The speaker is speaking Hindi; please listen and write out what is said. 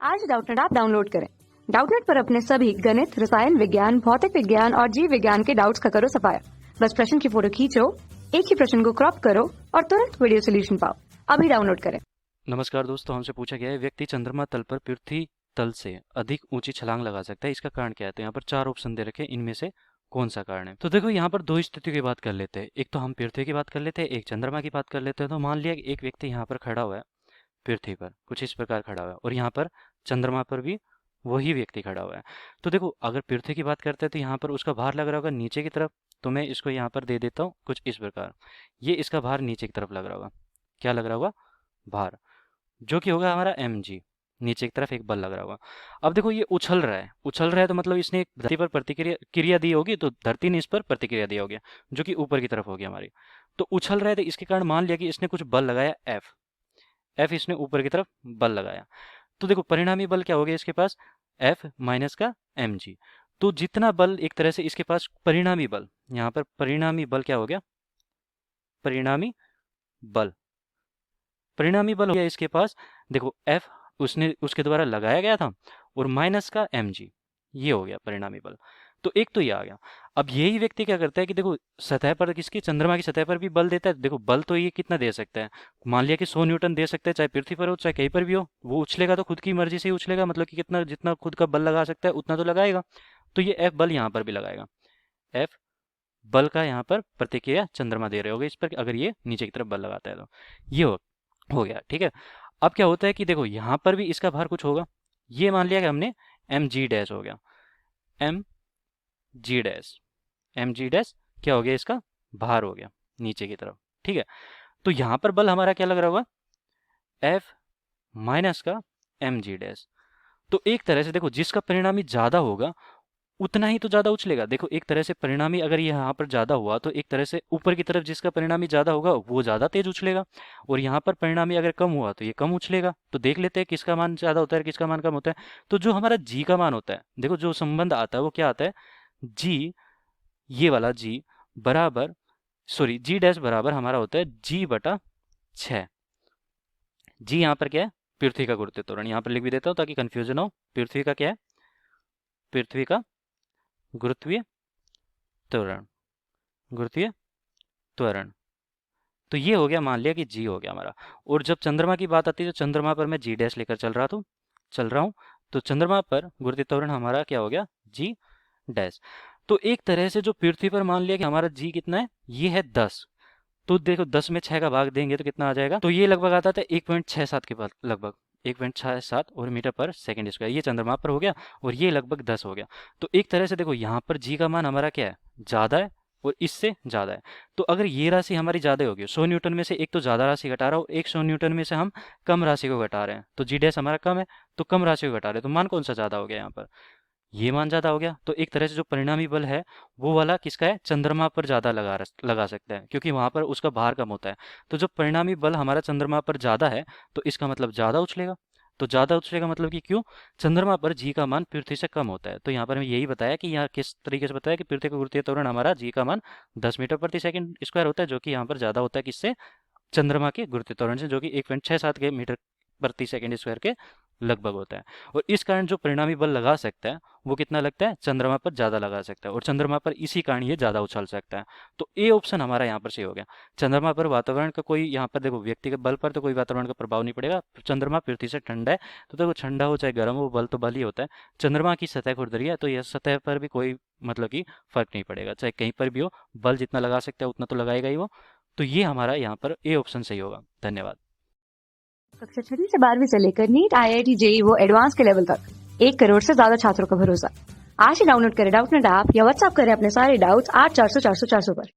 आज डाउटनेट ऐप डाउनलोड करें। डाउटनेट पर अपने सभी गणित, रसायन विज्ञान, भौतिक विज्ञान और जीव विज्ञान के डाउट्स का करो सफाया। बस प्रश्न की फोटो खींचो, एक ही प्रश्न को क्रॉप करो और तुरंत वीडियो सोल्यूशन पाओ। अभी डाउनलोड करें। नमस्कार दोस्तों, हमसे पूछा गया है व्यक्ति चंद्रमा तल पर पृथ्वी तल से अधिक ऊंची छलांग लगा सकता है, इसका कारण क्या है? तो यहाँ पर 4 ऑप्शन दे रखे हैं, इनमें से कौन सा कारण है? तो देखो यहाँ पर दो स्थितियों की बात कर लेते हैं। एक तो हम पृथ्वी की बात कर लेते हैं, एक चंद्रमा की बात कर लेते हैं। तो मान लिया एक व्यक्ति यहाँ पर खड़ा हुआ है, पृथ्वी पर कुछ इस प्रकार खड़ा हुआ है, और यहाँ पर चंद्रमा पर भी वही व्यक्ति खड़ा हुआ है। तो देखो अगर पृथ्वी की बात करते हैं तो यहाँ पर उसका भार लग रहा होगा नीचे की तरफ। तो मैं इसको यहाँ पर दे देता हूँ कुछ इस प्रकार। ये इसका भार नीचे की तरफ लग रहा होगा। क्या लग रहा होगा? भार, जो कि होगा हमारा mg। नीचे की तरफ एक बल लग रहा होगा। अब देखो ये उछल रहा है तो मतलब इसने एक धरती पर प्रतिक्रिया क्रिया दी होगी, तो धरती ने इस पर प्रतिक्रिया दी होगी, जो कि ऊपर की तरफ होगी हमारी। तो उछल रहा है तो इसके कारण मान लिया कि इसने कुछ बल लगाया F इसने ऊपर की तरफ बल लगाया। तो देखो परिणामी बल क्या हो गया इसके पास? F माइनस का mg। तो जितना बल एक तरह से इसके पास परिणामी बल, यहाँ पर परिणामी बल क्या हो गया? परिणामी बल हो गया इसके पास। देखो F उसने उसके द्वारा लगाया गया था, और माइनस का mg, ये हो गया परिणामी बल। तो एक तो ये आ गया। अब यही व्यक्ति क्या करता है कि देखो सतह पर, किसकी, चंद्रमा की सतह पर भी बल देता है। देखो बल तो ये कितना दे सकता है? मान लिया कि 100 न्यूटन दे सकता है, चाहे पृथ्वी पर हो चाहे कहीं पर भी हो। वो उछलेगा तो खुद की मर्जी से ही उछलेगा, मतलब कि कितना जितना खुद का बल लगा सकता है उतना तो लगाएगा। तो ये F बल यहाँ पर भी लगाएगा। F बल का यहाँ पर प्रतिक्रिया चंद्रमा दे रहे होगे इस पर, अगर ये नीचे की तरफ बल लगाता है तो। ये हो गया, ठीक है। अब क्या होता है कि देखो यहाँ पर भी इसका भार कुछ होगा। ये मान लिया कि हमने mg डैश हो गया, mg डैश क्या हो गया? इसका भार हो गया नीचे की तरफ, ठीक है। तो यहाँ पर बल हमारा क्या लग रहा होगा? F माइनस का mg डैश। तो एक तरह से देखो जिसका परिणामी ज्यादा होगा उतना ही तो ज्यादा उछलेगा। देखो एक तरह से परिणामी अगर ये यहाँ पर ज्यादा हुआ तो एक तरह से ऊपर की तरफ जिसका परिणामी ज्यादा होगा वो ज्यादा तेज उछलेगा, और यहाँ पर परिणामी अगर कम हुआ तो ये कम उछलेगा। तो देख लेते हैं किसका मान ज्यादा होता है, किसका मान कम होता है। तो जो हमारा जी का मान होता है, देखो जो संबंध आता है वो क्या आता है? जी, ये वाला जी बराबर, सॉरी जी डैश बराबर हमारा होता है जी बटा 6। जी यहाँ पर क्या है? पृथ्वी का गुरुत्वीय त्वरण। यहाँ पर लिख भी देता हूँ ताकि कंफ्यूजन हो। पृथ्वी का क्या है? पृथ्वी का गुरुत्वीय त्वरण, गुरुत्वीय त्वरण। तो ये हो गया, मान लिया कि जी हो गया हमारा। और जब चंद्रमा की बात आती है तो चंद्रमा पर मैं जी डैश लेकर चल रहा हूँ। तो चंद्रमा पर गुरुत्वीय त्वरण हमारा क्या हो गया? जी डैश। तो एक तरह से जो पृथ्वी पर मान लिया कि हमारा जी कितना है? ये है 10। तो देखो 10 में 6 का भाग देंगे तो कितना आ जाएगा? तो ये लगभग आता था 1.67 के पास, लगभग 1.67 और मीटर पर सेकंड स्क्वायर। ये चंद्रमा पर हो गया, और ये लगभग 10 हो गया। तो एक तरह से देखो यहाँ पर जी का मान हमारा क्या है? ज़्यादा है, और इससे ज़्यादा है। तो अगर ये राशि हमारी ज़्यादा होगी, 100 न्यूटन में से एक तो ज़्यादा राशि घटा रहा हो, एक 100 न्यूटन में से हम कम राशि को घटा रहे हैं, तो जी डैश हमारा कम है, तो कम राशि को घटा रहे हैं, तो मान कौन सा ज़्यादा हो गया यहाँ पर? ये मान ज्यादा हो गया। तो एक तरह से जो परिणामी बल है वो वाला किसका है? चंद्रमा पर ज्यादा लगा सकता है, क्योंकि वहां पर उसका भार कम होता है। तो जब परिणामी बल हमारा चंद्रमा पर ज्यादा है तो इसका मतलब ज्यादा उछलेगा। तो ज्यादा उछलेगा मतलब कि क्यों? चंद्रमा पर जी का मान पृथ्वी से कम होता है। तो यहाँ पर मैं यही बताया कि यहाँ किस तरीके से बताया कि पृथ्वी का गुरुत्वीय त्वरण हमारा जी का मान 10 मीटर प्रति सेकंड स्क्वायर होता है, जो कि यहाँ पर ज्यादा होता है किससे? चंद्रमा के गुरुत्वीय त्वरण से, जो कि 1.67 के मीटर प्रति सेकंड स्क्वायर के लगभग होता है। और इस कारण जो परिणामी बल लगा सकता है वो कितना लगता है? चंद्रमा पर ज्यादा लगा सकता है, और चंद्रमा पर इसी कारण ये ज्यादा उछल सकता है। तो ए ऑप्शन हमारा यहाँ पर सही हो गया। चंद्रमा पर वातावरण का कोई, यहाँ पर देखो व्यक्तिगत बल पर तो कोई वातावरण का प्रभाव नहीं पड़ेगा। चंद्रमा पृथ्वी से ठंडा है, तो देखो ठंडा हो चाहे गर्म हो, बल तो बल ही होता है। चंद्रमा की सतह खुरदरी है, तो यह सतह पर भी कोई मतलब कि फर्क नहीं पड़ेगा, चाहे कहीं पर भी हो, बल जितना लगा सकता है उतना तो लगाएगा ही वो। तो ये हमारा यहाँ पर ए ऑप्शन सही होगा। धन्यवाद। कक्षा 6 से 12वीं से लेकर नीट, IIT, JEE वो एडवांस के लेवल तक 1 करोड़ से ज्यादा छात्रों का भरोसा। आज ही डाउनलोड करें डाउटनेट ऐप या व्हाट्सएप करें अपने सारे डाउट्स 8400 400 400 पर।